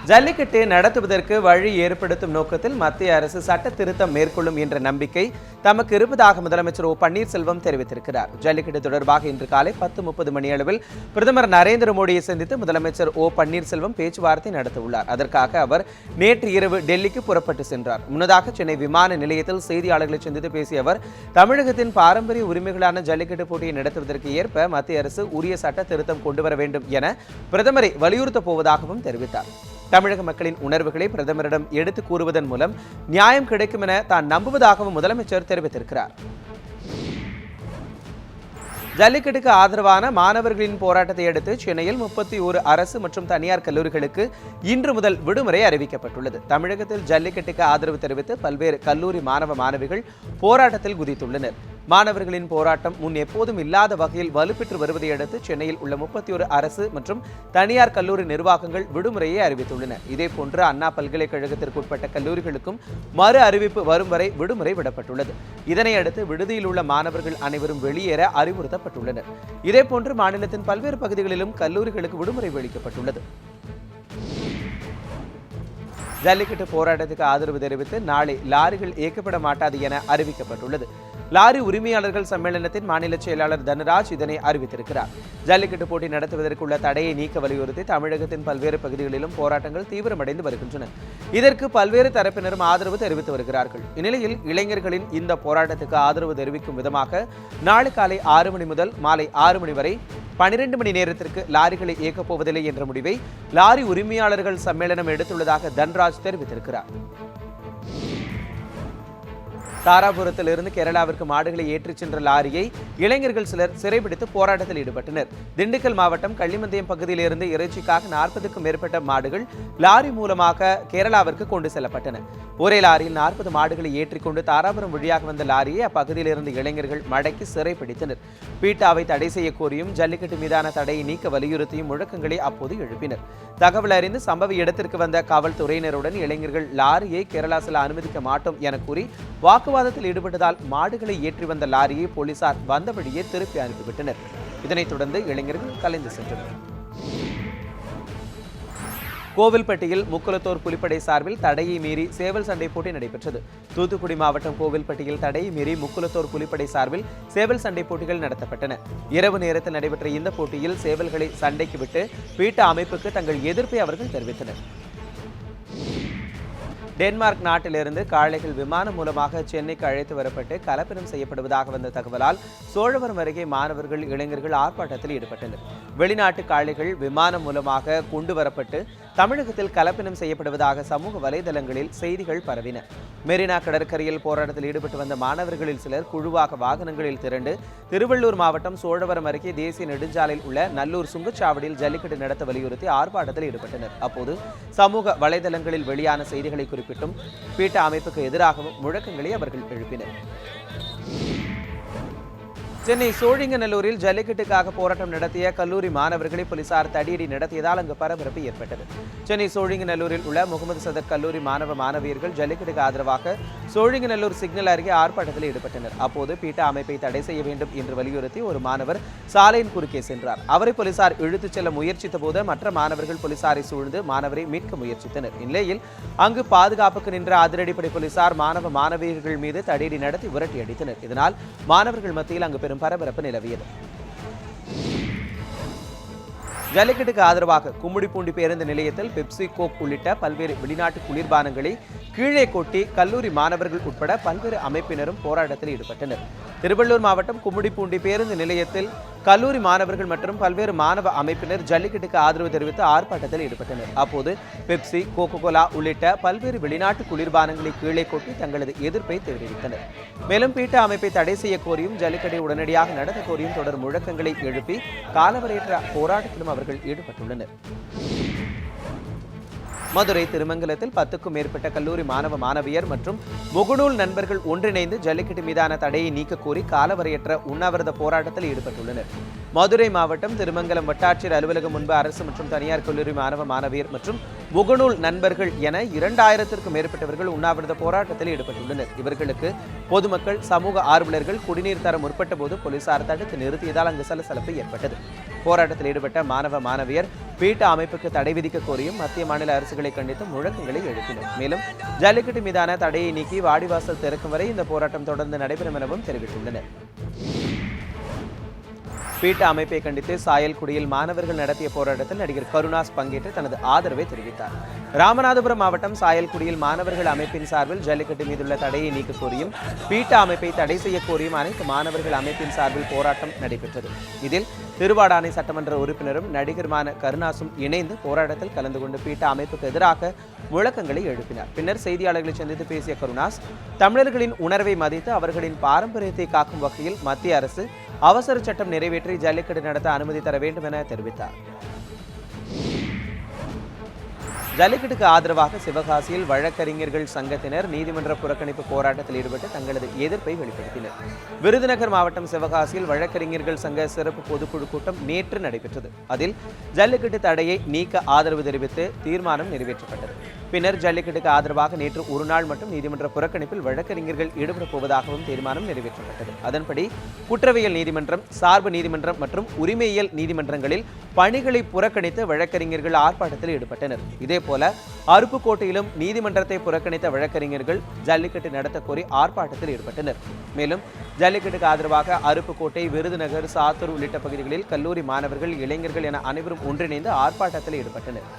ஜல்லிக்கட்டு நடத்துவதற்கு வழி ஏற்படுத்தும் நோக்கத்தில் மத்திய அரசு சட்ட திருத்தம் மேற்கொள்ளும் என்ற நம்பிக்கை தமக்கு இருப்பதாக முதலமைச்சர் ஓ பன்னீர்செல்வம் தெரிவித்திருக்கிறார். ஜல்லிக்கட்டு தொடர்பாக இன்று காலை 10:30 மணியளவில் பிரதமர் நரேந்திர மோடியை சந்தித்து முதலமைச்சர் ஓ பன்னீர்செல்வம் பேச்சுவார்த்தை நடத்தவுள்ளார். அதற்காக அவர் நேற்று இரவு டெல்லிக்கு புறப்பட்டு சென்றார். முன்னதாக சென்னை விமான நிலையத்தில் செய்தியாளர்களை சந்தித்து பேசிய அவர், தமிழகத்தின் பாரம்பரிய உரிமைகளான ஜல்லிக்கட்டு போட்டியை நடத்துவதற்கு ஏற்ப மத்திய அரசு உரிய சட்ட திருத்தம் கொண்டுவர வேண்டும் என பிரதமரை வலியுறுத்தப் போவதாகவும் தெரிவித்தார். தமிழக மக்களின் உணர்வுகளை பிரதமரிடம் எடுத்து கூறுவதன் மூலம் நியாயம் கிடைக்கும் என தான் நம்புவதாகவும் முதலமைச்சர் தெரிவித்திருக்கிறார். ஜல்லிக்கட்டுக்கு ஆதரவான மாணவர்களின் போராட்டத்தை அடுத்து சென்னையில் 31 அரசு மற்றும் தனியார் கல்லூரிகளுக்கு இன்று முதல் விடுமுறை அறிவிக்கப்பட்டுள்ளது. தமிழகத்தில் ஜல்லிக்கட்டுக்கு ஆதரவு தெரிவித்து பல்வேறு கல்லூரி மாணவ மாணவிகள் போராட்டத்தில் குதித்துள்ளனர். மாணவர்களின் போராட்டம் முன் எப்போதும் இல்லாத வகையில் வலுப்பெற்று வருவதை அடுத்து சென்னையில் உள்ள 31 அரசு மற்றும் தனியார் கல்லூரி நிர்வாகங்கள் விடுமுறையை அறிவித்துள்ளன. இதேபோன்று அண்ணா பல்கலைக்கழகத்திற்கு உட்பட்ட கல்லூரிகளுக்கும் மறு அறிவிப்பு வரும் வரை விடுமுறை விடப்பட்டுள்ளது. இதனையடுத்து விடுதியில் உள்ள மாணவர்கள் அனைவரும் வெளியேற அறிவுறுத்தப்பட்டுள்ளனர். இதேபோன்று மாநிலத்தின் பல்வேறு பகுதிகளிலும் கல்லூரிகளுக்கு விடுமுறை அளிக்கப்பட்டுள்ளது. ஜல்லிக்கட்டு போராட்டத்துக்கு ஆதரவு தெரிவித்து நாளை லாரிகள் இயக்கப்பட மாட்டாது என அறிவிக்கப்பட்டுள்ளது. லாரி உரிமையாளர்கள் சம்மேளனத்தின் மாநில செயலாளர் தனராஜ் இதனை அறிவித்திருக்கிறார். ஜல்லிக்கட்டு போட்டி நடத்துவதற்குள்ள தடையை நீக்க வலியுறுத்தி தமிழகத்தின் பல்வேறு பகுதிகளிலும் போராட்டங்கள் தீவிரமடைந்து வருகின்றன. இதற்கு பல்வேறு தரப்பினரும் ஆதரவு தெரிவித்து வருகிறார்கள். இந்நிலையில் இளைஞர்களின் இந்த போராட்டத்துக்கு ஆதரவு தெரிவிக்கும் விதமாக நாளை காலை 6 மணி முதல் மாலை 6 மணி வரை 12 மணி நேரத்திற்கு லாரிகளை இயக்கப் போவதில்லை என்ற முடிவை லாரி உரிமையாளர்கள் சம்மேளனம் எடுத்துள்ளதாக தன்ராஜ் தெரிவித்திருக்கிறார். தாராபுரத்திலிருந்து கேரளாவிற்கு மாடுகளை ஏற்றிச் சென்ற லாரியை இளைஞர்கள் சிலர் சிறைபிடித்து போராட்டத்தில் ஈடுபட்டனர். திண்டுக்கல் மாவட்டம் கள்ளிமந்தயம் பகுதியிலிருந்து இறைச்சிக்காக 40க்கும் மேற்பட்ட மாடுகள் லாரி மூலமாக கேரளாவிற்கு கொண்டு செல்லப்பட்டன. ஒரே லாரியில் 40 மாடுகளை ஏற்றிக்கொண்டு தாராபுரம் வழியாக வந்த லாரியை அப்பகுதியிலிருந்து இளைஞர்கள் மடக்கி சிறைப்பிடித்தனர். பீட்டாவை தடை செய்ய கோரியும் ஜல்லிக்கட்டு மீதான தடையை நீக்க வலியுறுத்தியும் முழக்கங்களை அப்போது எழுப்பினர். தகவல் அறிந்து சம்பவ இடத்திற்கு வந்த காவல்துறையினருடன் இளைஞர்கள் லாரியை கேரளா செல்ல அனுமதிக்க மாட்டோம் என கூறி வாக்குவாதத்தில் ஈடுபட்டதால் மாடுகளை ஏற்றி வந்த லாரியை போலீசார் வந்தபடியே திருப்பி அனுப்பிவிட்டனர். இதனைத் தொடர்ந்து இளைஞர்கள் கலைந்து சென்றனர். கோவில்பட்டியில் முக்குலத்தோர் புலிப்படை சார்பில் தடையை மீறி சேவல் சண்டை போட்டி நடைபெற்றது. தூத்துக்குடி மாவட்டம் கோவில்பட்டியில் தடையை மீறி முக்குலத்தோர் புலிப்படை சார்பில் சேவல் சண்டை போட்டிகள் நடத்தப்பட்டன. இரவு நேரத்தில் நடைபெற்ற இந்த போட்டியில் சேவல்களை சண்டைக்கு விட்டு பீட்டா அமைப்புக்கு தங்கள் எதிர்ப்பை அவர்கள் தெரிவித்தனர். டென்மார்க் நாட்டிலிருந்து காளைகள் விமானம் மூலமாக சென்னைக்கு அழைத்து வரப்பட்டு கலப்படம் செய்யப்படுவதாக வந்த தகவலால் சோழவரம் அருகே மாணவர்கள் இளைஞர்கள் ஆர்ப்பாட்டத்தில் ஈடுபட்டனர். வெளிநாட்டு காளைகள் விமானம் மூலமாக கொண்டு வரப்பட்டு தமிழகத்தில் கலப்பினம் செய்யப்படுவதாக சமூக வலைதளங்களில் செய்திகள் பரவின. மெரினா கடற்கரையில் போராட்டத்தில் ஈடுபட்டு வந்த மாணவர்களில் சிலர் குழுவாக வாகனங்களில் திரண்டு திருவள்ளூர் மாவட்டம் சோழவரம் அருகே தேசிய நெடுஞ்சாலையில் உள்ள நல்லூர் சுங்கச்சாவடியில் ஜல்லிக்கட்டு நடத்த வலியுறுத்தி ஆர்ப்பாட்டத்தில் ஈடுபட்டனர். அப்போது சமூக வலைதளங்களில் வெளியான செய்திகளை குறிப்பிட்டும் பீட்டா அமைப்புக்கு எதிராகவும் முழக்கங்களை அவர்கள் எழுப்பினர். சென்னை சோழிங்கநல்லூரில் ஜல்லிக்கட்டுக்காக போராட்டம் நடத்திய கல்லூரி மாணவர்களை போலீசார் தடியடி நடத்தியதால் அங்கு பரபரப்பு ஏற்பட்டது. சென்னை சோழிங்கநல்லூரில் உள்ள முகமது சதர் கல்லூரி மாணவ மாணவியர்கள் ஜல்லிக்கட்டுக்கு ஆதரவாக சோழிங்கநல்லூர் சிக்னல் அருகே ஆர்ப்பாட்டத்தில் ஈடுபட்டனர். அப்போது பீட்டா அமைப்பை தடை செய்ய வேண்டும் என்று வலியுறுத்தி ஒரு மாணவர் சாலையின் குறுக்கே சென்றார். அவரை போலீசார் இழுத்துச் செல்ல முயற்சித்த போது மற்ற மாணவர்கள் போலீசாரை சூழ்ந்து மாணவரை மீட்க முயற்சித்தனர். இந்நிலையில் அங்கு பாதுகாப்புக்கு நின்ற அதிரடிப்படை போலீசார் மாணவ மாணவியர்கள் மீது தடியடி நடத்தி விரட்டி அடித்தனர். இதனால் மாணவர்கள் மத்தியில் அங்கு பெரும் பரபரப்பு நிலவியது. ஜல்லிக்கட்டுக்கு ஆதரவாக கும்மிடிப்பூண்டி பேருந்து நிலையத்தில் பெப்சி, கோக் உள்ளிட்ட பல்வேறு வெளிநாட்டு குளிர்பானங்களை கீழே கொட்டி கல்லூரி மாணவர்கள் உட்பட பல்வேறு அமைப்பினரும் போராட்டத்தில் ஈடுபட்டனர். திருவள்ளூர் மாவட்டம் கும்மிடிப்பூண்டி பேருந்து நிலையத்தில் கல்லூரி மாணவர்கள் மற்றும் பல்வேறு மாணவ அமைப்பினர் ஜல்லிக்கட்டுக்கு ஆதரவு தெரிவித்து ஆர்ப்பாட்டத்தில் ஈடுபட்டனர். அப்போது பெப்சி, கோகோகோலா உள்ளிட்ட பல்வேறு வெளிநாட்டு குளிர்பானங்களை கீழே கொட்டி தங்களது எதிர்ப்பை தெரிவித்தனர். மேலும் பீட்டா அமைப்பை தடை செய்ய கோரியும் ஜல்லிக்கட்டை உடனடியாக நடத்த கோரியும் தொடர் முழக்கங்களை எழுப்பி காலவரையற்ற போராட்டத்திலும் அவர்கள் ஈடுபட்டுள்ளனர். மதுரை திருமங்கலத்தில் 10க்கும் மேற்பட்ட கல்லூரி மாணவ மாணவியர் மற்றும் முகநூல் நண்பர்கள் ஒன்றிணைந்து ஜல்லிக்கட்டு மீதான தடையை நீக்க கோரி காலவரையற்ற உண்ணாவிரத போராட்டத்தில் ஈடுபட்டுள்ளனர். மதுரை மாவட்டம் திருமங்கலம் வட்டாட்சியர் அலுவலகம் முன்பு அரசு மற்றும் தனியார் கல்லூரி மாணவ மாணவியர் மற்றும் முகநூல் நண்பர்கள் என 2000த்திற்கும் மேற்பட்டவர்கள் உண்ணாவிரத போராட்டத்தில் ஈடுபட்டுள்ளனர். இவர்களுக்கு பொதுமக்கள், சமூக ஆர்வலர்கள் குடிநீர் தர முற்பட்ட போது போலீசார் தடுத்து நிறுத்தியதால் அங்கு சலசலப்பு ஏற்பட்டது. போராட்டத்தில் ஈடுபட்ட மாணவ மாணவியர் பீட்டா அமைப்புக்கு தடை விதிக்க கோரியும் மத்திய மாநில அரசுகளை கண்டித்து முழக்கங்களை எழுப்பினர். மேலும் ஜல்லிக்கட்டு மீதான தடையை நீக்கி வாடிவாசல் திறக்கும் வரை இந்த போராட்டம் தொடர்ந்து நடைபெறும் எனவும் தெரிவித்துள்ளனர். பீட்டா அமைப்பை கண்டித்து சாயல்குடியில் மாணவர்கள் நடத்திய போராட்டத்தில் நடிகர் கருணாஸ் பங்கேற்று தனது ஆதரவை தெரிவித்தார். ராமநாதபுரம் மாவட்டம் சாயல்குடியில் மாணவர்கள் அமைப்பின் சார்பில் ஜல்லிக்கட்டு மீதுள்ள தடையை நீக்க கோரியும் பீட்டா அமைப்பை தடை செய்ய கோரியும் அனைத்து மாணவர்கள் அமைப்பின் சார்பில் போராட்டம் நடைபெற்றது. இதில் திருவாடானை சட்டமன்ற உறுப்பினரும் நடிகருமான கருணாசும் இணைந்து போராட்டத்தில் கலந்து கொண்டு பீட்டா அமைப்புக்கு எதிராக முழக்கங்களை எழுப்பினார். பின்னர் செய்தியாளர்களை சந்தித்து பேசிய கருணாஸ், தமிழர்களின் உணர்வை மதித்து அவர்களின் பாரம்பரியத்தை காக்கும் வகையில் மத்திய அரசு அவசர சட்டம் நிறைவேற்றி ஜல்லிக்கட்டு நடத்த அனுமதி தர வேண்டும் என தெரிவித்தார். ஜல்லிக்கட்டுக்கு ஆதரவாக சிவகாசியில் வழக்கறிஞர்கள் சங்கத்தினர் நீதிமன்ற புறக்கணிப்பு போராட்டத்தில் ஈடுபட்டு தங்களது எதிர்ப்பை வெளிப்படுத்தினர். விருதுநகர் மாவட்டம் சிவகாசியில் வழக்கறிஞர்கள் சங்க சிறப்பு பொதுக்குழு கூட்டம் நேற்று நடைபெற்றது. அதில் ஜல்லிக்கட்டு தடையை நீக்க ஆதரவு தெரிவித்து தீர்மானம் நிறைவேற்றப்பட்டது. பின்னர் ஜல்லிக்கட்டுக்கு ஆதரவாக நேற்று ஒரு நாள் மட்டும் நீதிமன்ற புறக்கணிப்பில் வழக்கறிஞர்கள் ஈடுபடப் போவதாகவும் தீர்மானம் நிறைவேற்றப்பட்டது. அதன்படி குற்றவியல் நீதிமன்றம், சார்பு நீதிமன்றம் மற்றும் உரிமையியல் நீதிமன்றங்களில் பணிகளை புறக்கணித்து வழக்கறிஞர்கள் ஆர்ப்பாட்டத்தில் ஈடுபட்டனர். இதேபோல அருப்புக்கோட்டையிலும் நீதிமன்றத்தை புறக்கணித்த வழக்கறிஞர்கள் ஜல்லிக்கட்டு நடத்த கோரி ஆர்ப்பாட்டத்தில் ஈடுபட்டனர். மேலும் ஜல்லிக்கட்டுக்கு ஆதரவாக அருப்புக்கோட்டை, விருதுநகர், சாத்தூர் உள்ளிட்ட பகுதிகளில் கல்லூரி மாணவர்கள், இளைஞர்கள் என அனைவரும் ஒன்றிணைந்து ஆர்ப்பாட்டத்தில் ஈடுபட்டனர்.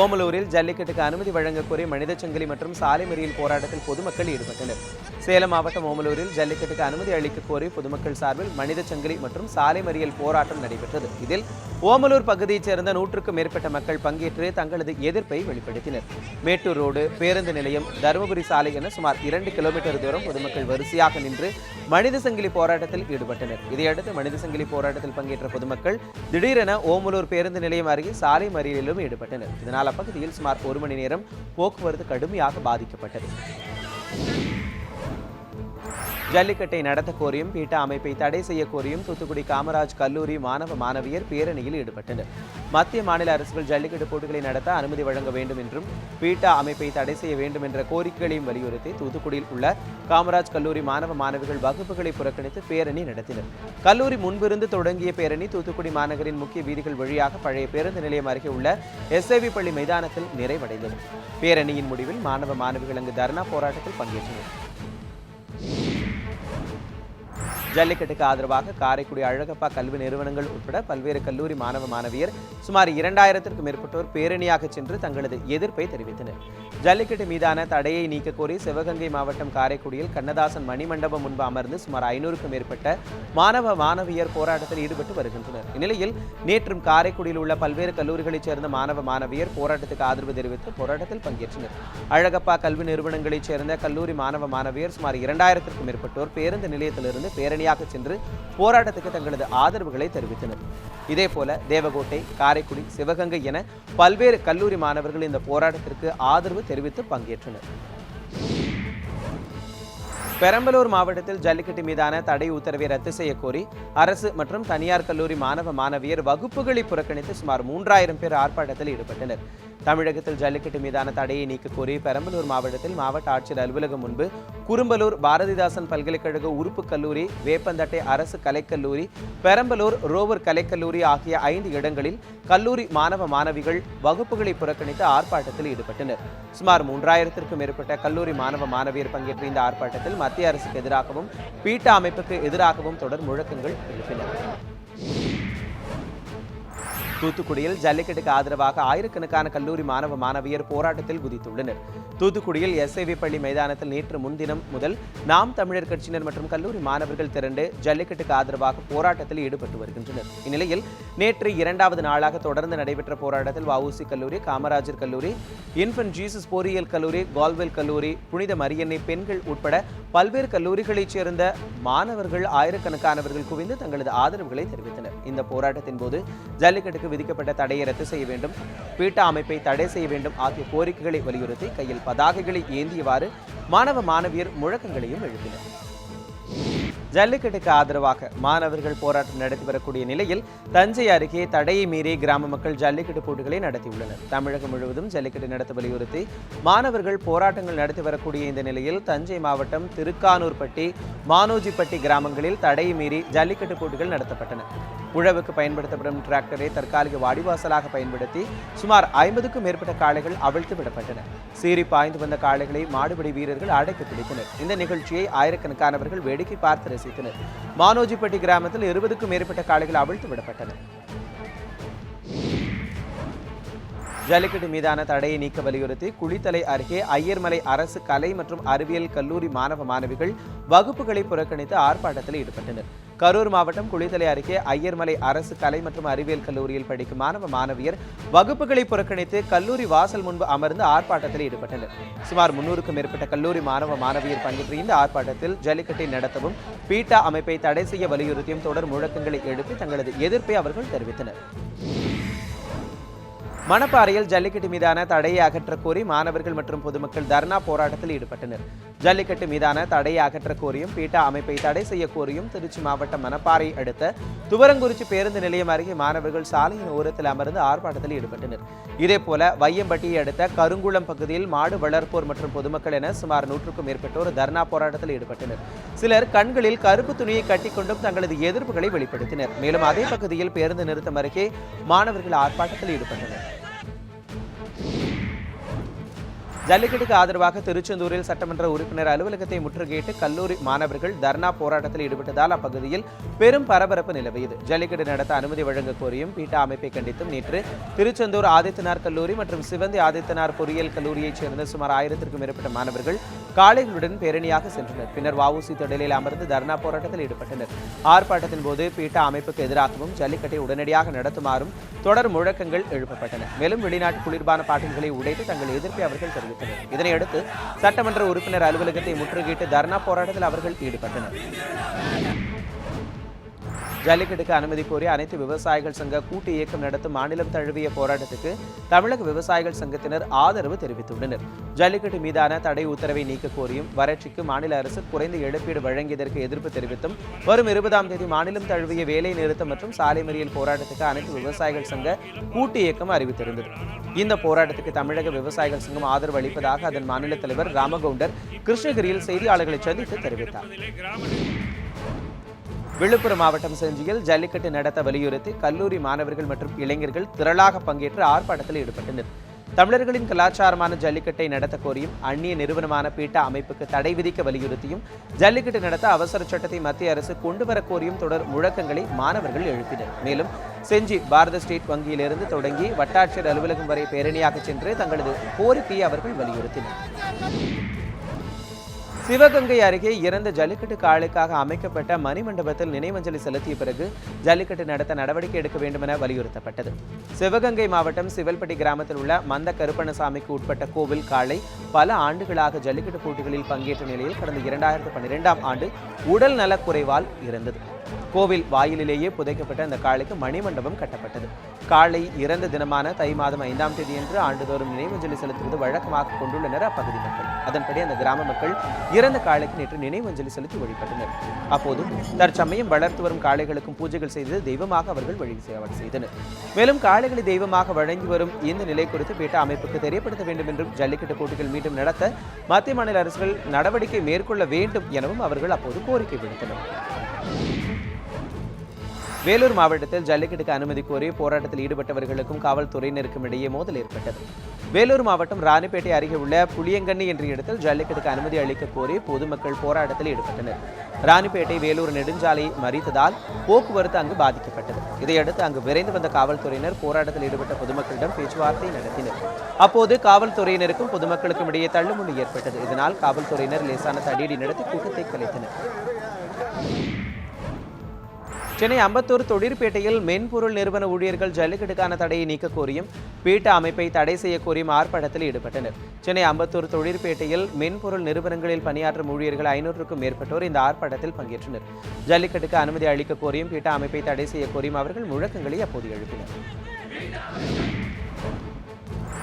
ஓமலூரில் ஜல்லிக்கட்டுக்கு அனுமதி வழங்க கோரி மனித சங்கிலி மற்றும் சாலை மறியல் போராட்டத்தில் பொதுமக்கள் ஈடுபட்டனர். சேலம் மாவட்டம் ஓமலூரில் ஜல்லிக்கட்டுக்கு அனுமதி அளிக்க கோரி பொதுமக்கள் சார்பில் மனித சங்கிலி மற்றும் சாலை மறியல் போராட்டம் நடைபெற்றது. இதில் ஓமலூர் பகுதியைச் சேர்ந்த 100க்கும் மேற்பட்ட மக்கள் பங்கேற்று தங்களது எதிர்ப்பை வெளிப்படுத்தினர். மேட்டூர் ரோடு, பேருந்து நிலையம், தருமபுரி சாலை என சுமார் 2 கிலோமீட்டர் தூரம் பொதுமக்கள் வரிசையாக நின்று மனித சங்கிலி போராட்டத்தில் ஈடுபட்டனர். இதையடுத்து மனித சங்கிலி போராட்டத்தில் பங்கேற்ற பொதுமக்கள் திடீரென ஓமலூர் பேருந்து நிலையம் அருகே சாலை மறியலிலும் ஈடுபட்டனர். இதனால் அப்பகுதியில் சுமார் 1 மணி நேரம் போக்குவரத்து கடுமையாக பாதிக்கப்பட்டது. ஜல்லிக்கட்டை நடத்த கோரியும் பீட்டா அமைப்பை தடை செய்ய கோரியும் தூத்துக்குடி காமராஜ் கல்லூரி மாணவ மாணவியர் பேரணியில் ஈடுபட்டனர். மத்திய மாநில அரசுகள் ஜல்லிக்கட்டு போட்டிகளை நடத்த அனுமதி வழங்க வேண்டும் என்றும் பீட்டா அமைப்பை தடை செய்ய வேண்டும் என்ற கோரிக்கைகளையும் வலியுறுத்தி தூத்துக்குடியில் உள்ள காமராஜ் கல்லூரி மாணவ மாணவிகள் வகுப்புகளை புறக்கணித்து பேரணி நடத்தினர். கல்லூரி முன்பிருந்து தொடங்கிய பேரணி தூத்துக்குடி மாநகரின் முக்கிய வீதிகள் வழியாக பழைய பேருந்து நிலையம் அருகே உள்ள எஸ்ஐவி பள்ளி மைதானத்தில் நிறைவடைந்தது. பேரணியின் முடிவில் மாணவ மாணவிகள் அங்கு தர்ணா போராட்டத்தில் பங்கேற்றனர். ஜல்லிக்கட்டுக்கு ஆதரவாக காரைக்குடி அழகப்பா கல்வி நிறுவனங்கள் உட்பட பல்வேறு கல்லூரி மாணவ மாணவியர் சுமார் 2000க்கும் மேற்பட்டோர் பேரணியாக சென்று தங்களது எதிர்ப்பை தெரிவித்தனர். ஜல்லிக்கட்டு மீதான தடையை நீக்க கோரி சிவகங்கை மாவட்டம் காரைக்குடியில் கண்ணதாசன் மணிமண்டபம் முன்பு அமர்ந்து சுமார் 500க்கும் மேற்பட்ட மாணவ மாணவியர் போராட்டத்தில் ஈடுபட்டு வருகின்றனர். இந்நிலையில் நேற்றும் காரைக்குடியில் உள்ள பல்வேறு கல்லூரிகளைச் சேர்ந்த மாணவ மாணவியர் போராட்டத்துக்கு ஆதரவு தெரிவித்து போராட்டத்தில் பங்கேற்றனர். அழகப்பா கல்வி நிறுவனங்களைச் சேர்ந்த கல்லூரி மாணவ மாணவியர் சுமார் 2000க்கும் மேற்பட்டோர் பேருந்து நிலையத்திலிருந்து பேரணியாக சென்று போராட்டத்துக்கு தங்களது ஆதரவுகளை தெரிவித்தனர். இதேபோல தேவகோட்டை, காரைக்குடி, சிவகங்கை என பல்வேறு கல்லூரி மாணவர்கள் இந்த போராட்டத்திற்கு ஆதரவு தெரிவித்து பங்கேற்றனர். பெரம்பலூர் மாவட்டத்தில் ஜல்லிக்கட்டு மீதான தடை உத்தரவை ரத்து செய்ய கோரி அரசு மற்றும் தனியார் கல்லூரி மாணவ மாணவியர் வகுப்புகளை புறக்கணித்து சுமார் 3000 பேர் ஆர்ப்பாட்டத்தில் ஈடுபட்டனர். தமிழகத்தில் ஜல்லிக்கட்டு மீதான தடையை நீக்க கோரி பெரம்பலூர் மாவட்டத்தில் மாவட்ட ஆட்சியர் அலுவலகம் முன்பு குறும்பலூர் பாரதிதாசன் பல்கலைக்கழக உறுப்பு கல்லூரி, வேப்பந்தட்டை அரசு கலைக்கல்லூரி, பெரம்பலூர் ரோவர் கலைக்கல்லூரி ஆகிய 5 இடங்களில் கல்லூரி மாணவ மாணவிகள் வகுப்புகளை புறக்கணித்து ஆர்ப்பாட்டத்தில் ஈடுபட்டனர். சுமார் 3000க்கும் மேற்பட்ட கல்லூரி மாணவ மாணவியர் பங்கேற்ற இந்த ஆர்ப்பாட்டத்தில் மத்திய அரசுக்கு எதிராகவும் பீட்டா அமைப்புக்கு எதிராகவும் தொடர் முழக்கங்கள் எழுப்பினர். தூத்துக்குடியில் ஜல்லிக்கட்டுக்கு ஆதரவாக ஆயிரக்கணக்கான கல்லூரி மாணவ மாணவியர் போராட்டத்தில் குதித்துள்ளனர். தூத்துக்குடியில் எஸ்ஐவி பள்ளி மைதானத்தில் நேற்று முன்தினம் முதல் நாம் தமிழர் கட்சியினர் மற்றும் கல்லூரி மாணவர்கள் திரண்டு ஜல்லிக்கட்டுக்கு ஆதரவாக போராட்டத்தில் ஈடுபட்டு வருகின்றனர். இந்நிலையில் நேற்று 2வது நாளாக தொடர்ந்து நடைபெற்ற போராட்டத்தில் வஉசி கல்லூரி, காமராஜர் கல்லூரி, இன்ஃபன்ட் ஜீசஸ் பொறியியல் கல்லூரி, கால்வெல் கல்லூரி, புனித மரியன்னை பெண்கள் உட்பட பல்வேறு கல்லூரிகளைச் சேர்ந்த மாணவர்கள் ஆயிரக்கணக்கானவர்கள் குவிந்து தங்களது ஆதரவுகளை தெரிவித்தனர். இந்த போராட்டத்தின் போது ஜல்லிக்கட்டுக்கு விதிக்கப்பட்ட தடையை ரத்து செய்ய வேண்டும், பீட்டா அமைப்பை தடை செய்ய வேண்டும் ஆகிய கோரிக்கைகளை வலியுறுத்தி கையில் பதாகைகளை ஏந்தியவாறு மாணவ மாணவியர் முழக்கங்களையும் எழுப்பினர். ஜல்லிக்கட்டுக்கு ஆதரவாக மாணவர்கள் போராட்டம் நடத்தி வரக்கூடிய நிலையில் தஞ்சை அருகே தடையை மீறி கிராம மக்கள் ஜல்லிக்கட்டு போட்டிகளை நடத்தியுள்ளனர். தமிழகம் முழுவதும் ஜல்லிக்கட்டு நடத்த வலியுறுத்தி மாணவர்கள் போராட்டங்கள் நடத்தி வரக்கூடிய இந்த நிலையில் தஞ்சை மாவட்டம் திருக்கானூர்பட்டி, மானோஜிப்பட்டி கிராமங்களில் தடையை மீறி ஜல்லிக்கட்டு போட்டிகள் நடத்தப்பட்டன. உழவுக்கு பயன்படுத்தப்படும் டிராக்டரை தற்காலிக வாடிவாசலாக பயன்படுத்தி சுமார் 50க்கும் மேற்பட்ட காளைகள் அவிழ்த்து விடப்பட்டன. சீறி பாய்ந்து வந்த காளைகளை மாடுபிடி வீரர்கள் அடைத்து பிடித்தனர். இந்த நிகழ்ச்சியை ஆயிரக்கணக்கானவர்கள் வேடிக்கை பார்த்து ரசித்தனர். மானோஜிப்பட்டி கிராமத்தில் 20க்கும் மேற்பட்ட காளைகள் அவிழ்த்து விடப்பட்டன. ஜல்லிக்கட்டு மீதான தடையை நீக்க வலியுறுத்தி குளித்தலை அருகே ஐயர்மலை அரசு கலை மற்றும் அறிவியல் கல்லூரி மாணவ மாணவிகள் வகுப்புகளை புறக்கணித்து ஆர்ப்பாட்டத்தில் ஈடுபட்டனர். கரூர் மாவட்டம் குளித்தலை அருகே ஐயர்மலை அரசு கலை மற்றும் அறிவியல் கல்லூரியில் படிக்கும் மாணவ மாணவியர் வகுப்புகளை புறக்கணித்து கல்லூரி வாசல் முன்பு அமர்ந்து ஆர்ப்பாட்டத்தில் ஈடுபட்டனர். சுமார் 300க்கும் மேற்பட்ட கல்லூரி மாணவ மாணவியர் பங்கேற்ற இந்த ஆர்ப்பாட்டத்தில் ஜல்லிக்கட்டை நடத்தவும் பீட்டா அமைப்பை தடை செய்ய வலியுறுத்தியும் தொடர் முழக்கங்களை எழுப்பி தங்களது எதிர்ப்பை அவர்கள் தெரிவித்தனர். மணப்பாறையில் ஜல்லிக்கட்டு மீதான தடையை அகற்ற கோரி மாணவர்கள் மற்றும் பொதுமக்கள் தர்ணா போராட்டத்தில் ஈடுபட்டனர். ஜல்லிக்கட்டு மீதான தடையை அகற்ற கோரியும் பீட்டா அமைப்பை தடை செய்ய கோரியும் திருச்சி மாவட்டம் மணப்பாறை அடுத்த துவரங்குறிச்சி பேருந்து நிலையம் அருகே மாணவர்கள் சாலையின் ஓரத்தில் அமர்ந்து ஆர்ப்பாட்டத்தில் ஈடுபட்டனர். இதேபோல வையம்பட்டியை அடுத்த கருங்குளம் பகுதியில் மாடு வளர்ப்போர் மற்றும் பொதுமக்கள் என சுமார் 100க்கும் மேற்பட்டோர் தர்ணா போராட்டத்தில் ஈடுபட்டனர். சிலர் கண்களில் கருப்பு துணியை கட்டிக்கொண்டும் தங்களது எதிர்ப்புகளை வெளிப்படுத்தினர். மேலும் அதே பகுதியில் பேருந்து நிறுத்தம் அருகே மாணவர்கள் ஆர்ப்பாட்டத்தில் ஈடுபட்டனர். ஜல்லிக்கட்டுக்கு ஆதரவாக திருச்செந்தூரில் சட்டமன்ற உறுப்பினர் அலுவலகத்தை முற்றுகையிட்டு கல்லூரி மாணவர்கள் தர்ணா போராட்டத்தில் ஈடுபட்டதால் அப்பகுதியில் பெரும் பரபரப்பு நிலவியது. ஜல்லிக்கட்டு நடத்த அனுமதி வழங்க கோரியும் பீட்டா அமைப்பை கண்டித்தும் நேற்று திருச்செந்தூர் ஆதித்தனார் கல்லூரி மற்றும் சிவந்தி ஆதித்தனார் பொறியியல் கல்லூரியைச் சேர்ந்த சுமார் 1000க்கும் மேற்பட்ட மாணவர்கள் காளைகளுடன் பேரணியாக சென்றனர். பின்னர் வஉசி திடலில் அமர்ந்து தர்ணா போராட்டத்தில் ஈடுபட்டனர். ஆர்ப்பாட்டத்தின் போது பீட்டா அமைப்புக்கு எதிராகவும் ஜல்லிக்கட்டை உடனடியாக நடத்துமாறும் தொடர் முழக்கங்கள் எழுப்பப்பட்டன. மேலும் வெளிநாட்டு குளிர்பான பாட்டில்களை உடைத்து தங்கள் எதிர்ப்பை அவர்கள் தெரிவித்தனர். இதனையடுத்து சட்டமன்ற உறுப்பினர் அலுவலகத்தை முற்றுகையிட்டு தர்ணா போராட்டத்தில் அவர்கள் ஈடுபட்டனர். ஜல்லிக்கட்டுக்கு அனுமதி கோரி அனைத்து விவசாயிகள் சங்க கூட்டு இயக்கம் நடத்தும் மாநிலம் தழுவிய போராட்டத்துக்கு தமிழக விவசாயிகள் சங்கத்தினர் ஆதரவு தெரிவித்துள்ளனர். ஜல்லிக்கட்டு மீதான தடை உத்தரவை நீக்க கோரியும் வறட்சிக்கு மாநில அரசு குறைந்த இழப்பீடு வழங்கியதற்கு எதிர்ப்பு தெரிவித்தும் வரும் 20ஆம் தேதி மாநிலம் தழுவிய வேலை நிறுத்தம் மற்றும் சாலை மறியல் போராட்டத்துக்கு அனைத்து விவசாயிகள் சங்க கூட்டு இயக்கம் அறிவித்திருந்தது. இந்த போராட்டத்துக்கு தமிழக விவசாயிகள் சங்கம் ஆதரவு அளிப்பதாக அதன் மாநில தலைவர் ராமகவுண்டர் கிருஷ்ணகிரியில் செய்தியாளர்களை சந்தித்து தெரிவித்தார். விழுப்புரம் மாவட்டம் செஞ்சியில் ஜல்லிக்கட்டு நடத்த வலியுறுத்தி கல்லூரி மாணவர்கள் மற்றும் இளைஞர்கள் திரளாக பங்கேற்று ஆர்ப்பாட்டத்தில் ஈடுபட்டனர். தமிழர்களின் கலாச்சாரமான ஜல்லிக்கட்டை நடத்த கோரியும் அந்நிய நிறுவனமான பீட்டா அமைப்புக்கு தடை விதிக்க வலியுறுத்தியும் ஜல்லிக்கட்டு நடத்த அவசர சட்டத்தை மத்திய அரசு கொண்டுவர கோரியும் தொடர் முழக்கங்களை மாணவர்கள் எழுப்பினர். மேலும் செஞ்சி பாரத ஸ்டேட் வங்கியிலிருந்து தொடங்கி வட்டாட்சியர் அலுவலகம் வரை பேரணியாக சென்று தங்களது கோரிக்கையை அவர்கள் வலியுறுத்தினர். சிவகங்கை அருகே இறந்த ஜல்லிக்கட்டு காளைக்காக அமைக்கப்பட்ட மணிமண்டபத்தில் நினைவஞ்சலி செலுத்திய பிறகு ஜல்லிக்கட்டு நடத்த நடவடிக்கை எடுக்க வேண்டும் என வலியுறுத்தப்பட்டது. சிவகங்கை மாவட்டம் சிவல்பட்டி கிராமத்தில் உள்ள மந்த கருப்பணசாமிக்கு உட்பட்ட கோவில் காளை பல ஆண்டுகளாக ஜல்லிக்கட்டு போட்டிகளில் பங்கேற்ற நிலையில் கடந்த 2012ஆம் ஆண்டு உடல் நலக்குறைவால் இறந்தது. கோவில் வாயிலிலேயே புதைக்கப்பட்ட அந்த காளைக்கு மணிமண்டபம் கட்டப்பட்டது. காளை இறந்த தினமான தை மாதம் 5ஆம் தேதியன்று ஆண்டுதோறும் நினைவஞ்சலி செலுத்துவது வழக்கமாக கொண்டுள்ளனர் அப்பகுதி மக்கள். அதன்படி அந்த கிராம மக்கள் இறந்த காளைக்கு நேற்று நினைவஞ்சலி செலுத்தி வழிபட்டனர். அப்போது தற்சமயம் வளர்த்து வரும் காளைகளுக்கும் பூஜைகள் செய்து தெய்வமாக அவர்கள் வழி செய்தனர். மேலும் காளைகளை தெய்வமாக வழங்கி வரும் இந்த நிலை குறித்து பீட்டா அமைப்புக்கு தெரியப்படுத்த வேண்டும் என்றும் ஜல்லிக்கட்டு போட்டிகள் மீண்டும் நடத்த மத்திய மாநில அரசுகள் நடவடிக்கை மேற்கொள்ள வேண்டும் எனவும் அவர்கள் அப்போது கோரிக்கை விடுத்தனர். வேலூர் மாவட்டத்தில் ஜல்லிக்கட்டுக்கு அனுமதி கோரி போராட்டத்தில் ஈடுபட்டவர்களுக்கும் காவல்துறையினருக்கும் இடையே மோதல் ஏற்பட்டது. வேலூர் மாவட்டம் ராணிப்பேட்டை அருகே உள்ள புளியங்கண்ணி என்ற இடத்தில் ஜல்லிக்கட்டுக்கு அனுமதி அளிக்க கோரி பொதுமக்கள் போராட்டத்தில் ஈடுபட்டனர். ராணிப்பேட்டை வேலூர் நெடுஞ்சாலையை மறித்ததால் போக்குவரத்து அங்கு பாதிக்கப்பட்டது. இதையடுத்து அங்கு விரைந்து வந்த காவல்துறையினர் போராட்டத்தில் ஈடுபட்ட பொதுமக்களிடம் பேச்சுவார்த்தை நடத்தினர். அப்போது காவல்துறையினருக்கும் பொதுமக்களுக்கும் இடையே தள்ளுமுள்ளு ஏற்பட்டது. இதனால் காவல்துறையினர் லேசான தடியடி நடத்தி கூட்டத்தை கலைத்தனர். சென்னை அம்பத்தூர் தொழிற்பேட்டையில் மென்பொருள் நிறுவன ஊழியர்கள் ஜல்லிக்கட்டுக்கான தடையை நீக்க கோரியும் பீட்டா அமைப்பை தடை செய்ய கோரியும் ஆர்ப்பாட்டத்தில் ஈடுபட்டனர். சென்னை அம்பத்தூர் தொழிற்பேட்டையில் மென்பொருள் நிறுவனங்களில் பணியாற்றும் ஊழியர்கள் 500க்கும் மேற்பட்டோர் இந்த ஆர்ப்பாட்டத்தில் பங்கேற்றனர். ஜல்லிக்கட்டுக்கு அனுமதி அளிக்க கோரியும் பீட்டா அமைப்பை தடை செய்ய கோரியும் அவர்கள் முழக்கங்களை அப்போது எழுப்பினர்.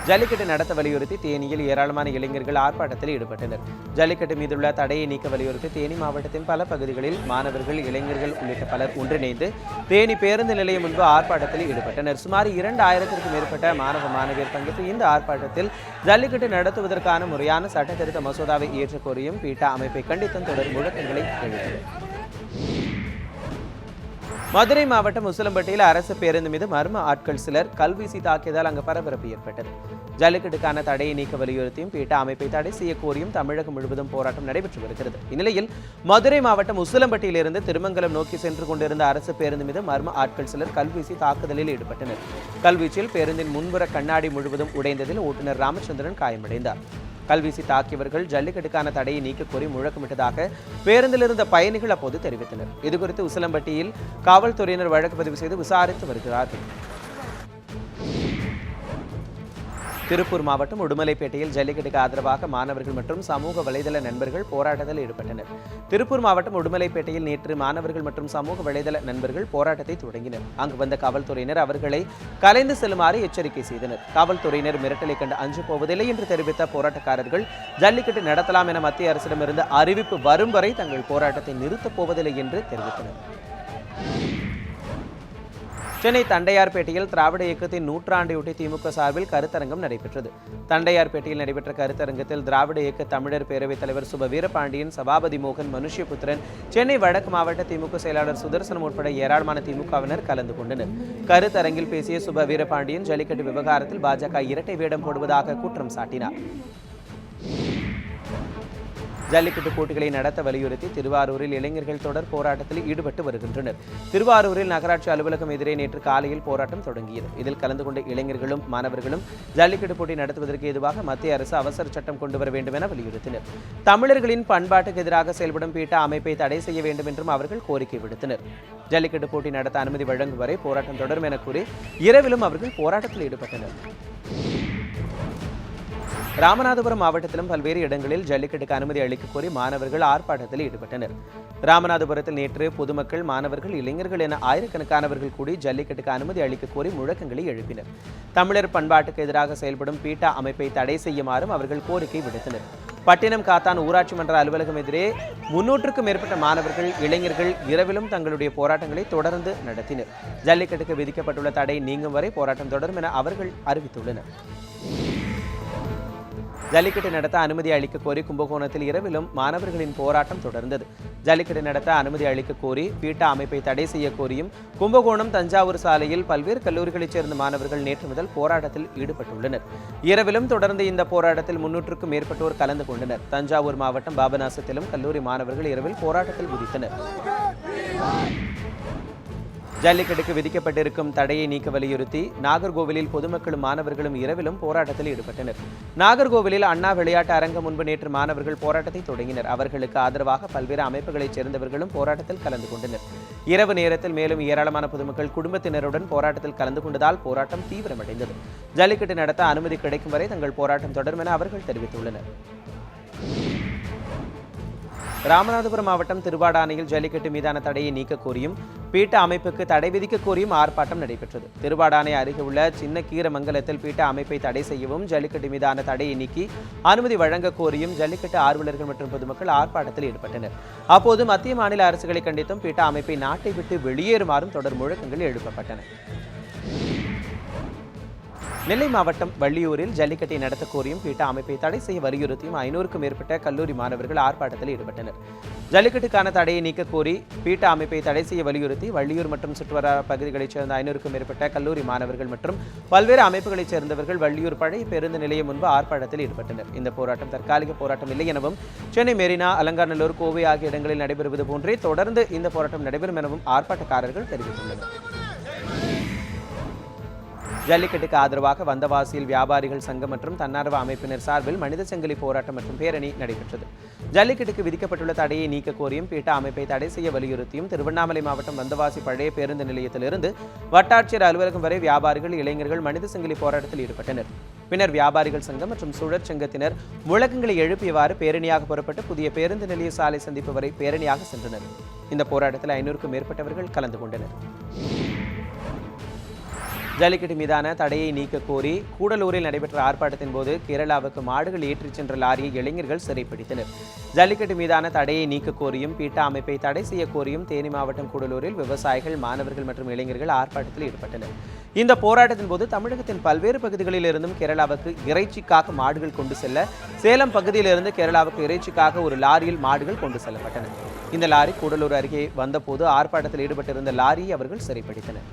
ஜல்லிக்கட்டு நடத்த வலியுறுத்தி தேனியில் ஏராளமான இளைஞர்கள் ஆர்ப்பாட்டத்தில் ஈடுபட்டனர். ஜல்லிக்கட்டு மீதுள்ள தடையை நீக்க வலியுறுத்தி தேனி மாவட்டத்தின் பல பகுதிகளில் மாணவர்கள், இளைஞர்கள் உள்ளிட்ட பலர் ஒன்றிணைந்து தேனி பேருந்து நிலையம் முன்பு ஆர்ப்பாட்டத்தில் ஈடுபட்டனர். சுமார் 2000க்கும் மேற்பட்ட மாணவ மாணவியர் பங்கேற்ற இந்த ஆர்ப்பாட்டத்தில் ஜல்லிக்கட்டு நடத்துவதற்கான முறையான சட்ட திருத்த மசோதாவை இயற்ற கோரியும் பீட்டா அமைப்பை கண்டித்தும் தொடர் முழக்கங்களை எழுப்பினர். மதுரை மாவட்டம் உசிலம்பட்டியில் அரசு பேருந்து மீது மர்ம ஆட்கள் சிலர் கல்வீசி தாக்கியதால் அங்கு பரபரப்பு ஏற்பட்டது. ஜல்லிக்கட்டுக்கான தடையை நீக்க வலியுறுத்தியும் பீட்டா அமைப்பை தடை செய்ய கோரியும் தமிழகம் முழுவதும் போராட்டம் நடைபெற்று வருகிறது. இந்நிலையில் மதுரை மாவட்டம் உசிலம்பட்டியிலிருந்து திருமங்கலம் நோக்கி சென்று கொண்டிருந்த அரசு பேருந்து மீது மர்ம ஆட்கள் சிலர் கல்வீசி தாக்குதலில் ஈடுபட்டனர். கல்வீச்சில் பேருந்தின் முன்புற கண்ணாடி முழுவதும் உடைந்ததில் ஓட்டுநர் ராமச்சந்திரன் காயமடைந்தார். கல்வீசி தாக்கியவர்கள் ஜல்லிக்கட்டுக்கான தடையை நீக்க கோரி முழக்கமிட்டதாக பேருந்தில் இருந்த பயணிகள் அப்போது தெரிவித்தனர். இதுகுறித்து உசிலம்பட்டியில் காவல்துறையினர் வழக்கு பதிவு செய்து விசாரித்து வருகிறார்கள். திருப்பூர் மாவட்டம் உடுமலைப்பேட்டையில் ஜல்லிக்கட்டுக்கு ஆதரவாக மாணவர்கள் மற்றும் சமூக வலைதள நண்பர்கள் போராட்டத்தில் ஈடுபட்டனர். திருப்பூர் மாவட்டம் உடுமலைப்பேட்டையில் நேற்று மாணவர்கள் மற்றும் சமூக வலைதள நண்பர்கள் போராட்டத்தை தொடங்கினர். அங்கு வந்த காவல்துறையினர் அவர்களை கலைந்து செல்லுமாறு எச்சரிக்கை செய்தனர். காவல்துறையினர் மிரட்டலை கண்டு அஞ்சு போவதில்லை என்று தெரிவித்த போராட்டக்காரர்கள் ஜல்லிக்கட்டு நடத்தலாம் என மத்திய அரசிடமிருந்து அறிவிப்பு வரும் வரை தங்கள் போராட்டத்தை நிறுத்தப் போவதில்லை என்று தெரிவித்தனர். சென்னை தண்டையார்பேட்டையில் திராவிட இயக்கத்தின் நூற்றாண்டையொட்டி திமுக சார்பில் கருத்தரங்கம் நடைபெற்றது. தண்டையார்பேட்டையில் நடைபெற்ற கருத்தரங்கத்தில் திராவிட இயக்க தமிழர் பேரவைத் தலைவர் சுப வீரபாண்டியன், சபாபதி மோகன், மனுஷ்யபுத்திரன், சென்னை வடக்கு மாவட்ட திமுக செயலாளர் சுதர்சனம் உட்பட ஏராளமான திமுகவினர் கலந்து கொண்டனர். கருத்தரங்கில் பேசிய சுப வீரபாண்டியன் ஜல்லிக்கட்டு விவகாரத்தில் பாஜக இரட்டை வேடம் போடுவதாக குற்றம் சாட்டினார். ஜல்லிக்கட்டு போட்டிகளை நடத்த வலியுறுத்தி திருவாரூரில் இளைஞர்கள் தொடர் போராட்டத்தில் ஈடுபட்டு வருகின்றனர். திருவாரூரில் நகராட்சி அலுவலகம் எதிரே நேற்று காலையில் போராட்டம் தொடங்கியது. இதில் கலந்து கொண்ட இளைஞர்களும் மாணவர்களும் ஜல்லிக்கட்டு போட்டி நடத்துவதற்கு ஏதுவாக மத்திய அரசு அவசர சட்டம் கொண்டு வர வேண்டும் என வலியுறுத்தினர். தமிழர்களின் பண்பாட்டுக்கு எதிராக செயல்படும் பீட்டா அமைப்பை தடை செய்ய வேண்டும் என்றும் அவர்கள் கோரிக்கை விடுத்தனர். ஜல்லிக்கட்டு போட்டி நடத்த அனுமதி வழங்கும் வரை போராட்டம் தொடரும் என கூறி இரவிலும் அவர்கள் போராட்டத்தில் ஈடுபட்டனர். ராமநாதபுரம் மாவட்டத்திலும் பல்வேறு இடங்களில் ஜல்லிக்கட்டுக்கு அனுமதி அளிக்க கோரி மாணவர்கள் ஆர்ப்பாட்டத்தில் ஈடுபட்டனர். ராமநாதபுரத்தில் நேற்று பொதுமக்கள், மாணவர்கள், இளைஞர்கள் என ஆயிரக்கணக்கானவர்கள் கூடி ஜல்லிக்கட்டுக்கு அனுமதி அளிக்க கோரி முழக்கங்களை எழுப்பினர். தமிழர் பண்பாட்டுக்கு எதிராக செயல்படும் பீட்டா அமைப்பை தடை செய்யுமாறும் அவர்கள் கோரிக்கை விடுத்தனர். பட்டினம் காத்தான் ஊராட்சி மன்ற அலுவலகம் எதிரே 300க்கும் மேற்பட்ட மாணவர்கள், இளைஞர்கள் இரவிலும் தங்களுடைய போராட்டங்களை தொடர்ந்து நடத்தினர். ஜல்லிக்கட்டுக்கு விதிக்கப்பட்டுள்ள தடை நீங்கும் வரை போராட்டம் தொடரும் என அவர்கள் அறிவித்துள்ளனர். ஜல்லிக்கட்டு நடத்த அனுமதி அளிக்க கோரி கும்பகோணத்தில் இரவிலும் மாணவர்களின் போராட்டம் தொடர்ந்தது. ஜல்லிக்கட்டு நடத்த அனுமதி அளிக்க கோரி பீட்டா அமைப்பை தடை செய்ய கோரியும் கும்பகோணம், தஞ்சாவூர் சாலையில் பல்வேறு கல்லூரிகளைச் சேர்ந்த மாணவர்கள் நேற்று முதல் போராட்டத்தில் ஈடுபட்டுள்ளனர். இரவிலும் தொடர்ந்து இந்த போராட்டத்தில் 300க்கும் மேற்பட்டோர் கலந்து கொண்டனர். தஞ்சாவூர் மாவட்டம் பாபநாசத்திலும் கல்லூரி மாணவர்கள் இரவில் போராட்டத்தில் குதித்தனர். ஜல்லிக்கட்டுக்கு விதிக்கப்பட்டிருக்கும் தடையை நீக்க வலியுறுத்தி நாகர்கோவிலில் பொதுமக்களும் மாணவர்களும் இரவிலும் போராட்டத்தில் ஈடுபட்டனர். நாகர்கோவிலில் அண்ணா விளையாட்டு அரங்கம் முன்பு நேற்று மாணவர்கள் போராட்டத்தை தொடங்கினர். அவர்களுக்கு ஆதரவாக பல்வேறு அமைப்புகளைச் சேர்ந்தவர்களும் போராட்டத்தில் கலந்து கொண்டனர். இரவு நேரத்தில் மேலும் ஏராளமான பொதுமக்கள் குடும்பத்தினருடன் போராட்டத்தில் கலந்து கொண்டதால் போராட்டம் தீவிரமடைந்தது. ஜல்லிக்கட்டு நடத்த அனுமதி கிடைக்கும் வரை தங்கள் போராட்டம் தொடரும் என அவர்கள் தெரிவித்துள்ளனர். ராமநாதபுரம் மாவட்டம் திருவாடானையில் ஜல்லிக்கட்டு மீதான தடையை நீக்க கோரியும் பீட்டா அமைப்புக்கு தடை விதிக்க கோரியும் ஆர்ப்பாட்டம் நடைபெற்றது. திருவாடானை அருகே உள்ள சின்ன கீரமங்கலத்தில் பீட்டா அமைப்பை தடை செய்யவும் ஜல்லிக்கட்டு மீதான தடையை நீக்கி அனுமதி வழங்க கோரியும் ஜல்லிக்கட்டு ஆர்வலர்கள் மற்றும் பொதுமக்கள் ஆர்ப்பாட்டத்தில் ஈடுபட்டனர். அப்போது மத்திய மாநில அரசுகளை கண்டித்தும் பீட்டா அமைப்பை நாட்டை விட்டு வெளியேறுமாறும் தொடர் முழக்கங்கள் எழுப்பப்பட்டன. நெல்லை மாவட்டம் வள்ளியூரில் ஜல்லிக்கட்டை நடத்த கோரியும் பீட்டா அமைப்பை தடை செய்ய வலியுறுத்தியும் 500க்கும் மேற்பட்ட கல்லூரி மாணவர்கள் ஆர்ப்பாட்டத்தில் ஈடுபட்டனர். ஜல்லிக்கட்டுக்கான தடையை நீக்க கோரி பீட்டா அமைப்பை தடை செய்ய வலியுறுத்தி வள்ளியூர் மற்றும் சுற்றுவர பகுதிகளைச் சேர்ந்த 500க்கும் மேற்பட்ட கல்லூரி மாணவர்கள் மற்றும் பல்வேறு அமைப்புகளைச் சேர்ந்தவர்கள் வள்ளியூர் பழைய பேருந்து நிலையம் முன்பு ஆர்ப்பாட்டத்தில் ஈடுபட்டனர். இந்த போராட்டம் தற்காலிக போராட்டம் இல்லை எனவும் சென்னை மெரினா, அலங்காநல்லூர், கோவை ஆகிய இடங்களில் நடைபெறுவது போன்றே தொடர்ந்து இந்த போராட்டம் நடைபெறும் எனவும் ஆர்ப்பாட்டக்காரர்கள் தெரிவித்துள்ளனர். ஜல்லிக்கட்டுக்கு ஆதரவாக வந்தவாசியில் வியாபாரிகள் சங்கம் மற்றும் தன்னார்வ அமைப்பினர் சார்பில் மனித சங்கிலி போராட்டம் மற்றும் பேரணி நடைபெற்றது. ஜல்லிக்கட்டுக்கு விதிக்கப்பட்டுள்ள தடையை நீக்க கோரியும் பீட்டா அமைப்பை தடை செய்ய வலியுறுத்தியும் திருவண்ணாமலை மாவட்டம் வந்தவாசி பழைய பேருந்து நிலையத்திலிருந்து வட்டாட்சியர் அலுவலகம் வரை வியாபாரிகள், இளைஞர்கள் மனித சங்கிலி போராட்டத்தில் ஈடுபட்டனர். பின்னர் வியாபாரிகள் சங்கம் மற்றும் சுழற் சங்கத்தினர் முழக்கங்களை எழுப்பியவாறு பேரணியாக புறப்பட்டு புதிய பேருந்து நிலைய சாலை சந்திப்பு வரை பேரணியாக சென்றனர். இந்த போராட்டத்தில் 500க்கும் மேற்பட்டவர்கள் கலந்து கொண்டனர். ஜல்லிக்கட்டு மீதான தடையை நீக்க கோரி கூடலூரில் நடைபெற்ற ஆர்ப்பாட்டத்தின் போது கேரளாவுக்கு மாடுகள் ஏற்றிச் சென்ற லாரியை இளைஞர்கள் சிறைப்பிடித்தனர். ஜல்லிக்கட்டு மீதான தடையை நீக்க கோரியும் பீட்டா அமைப்பை தடை செய்ய கோரியும் தேனி மாவட்டம் கூடலூரில் விவசாயிகள், மாணவர்கள் மற்றும் இளைஞர்கள் ஆர்ப்பாட்டத்தில் ஈடுபட்டனர். இந்த போராட்டத்தின் போது தமிழகத்தின் பல்வேறு பகுதிகளில் இருந்தும் கேரளாவுக்கு இறைச்சிக்காக மாடுகள் கொண்டு செல்ல சேலம் பகுதியிலிருந்து கேரளாவுக்கு இறைச்சிக்காக ஒரு லாரியில் மாடுகள் கொண்டு செல்லப்பட்டன. இந்த லாரி கூடலூர் அருகே வந்தபோது ஆர்ப்பாட்டத்தில் ஈடுபட்டிருந்த லாரியை அவர்கள் சிறைப்பிடித்தனர்.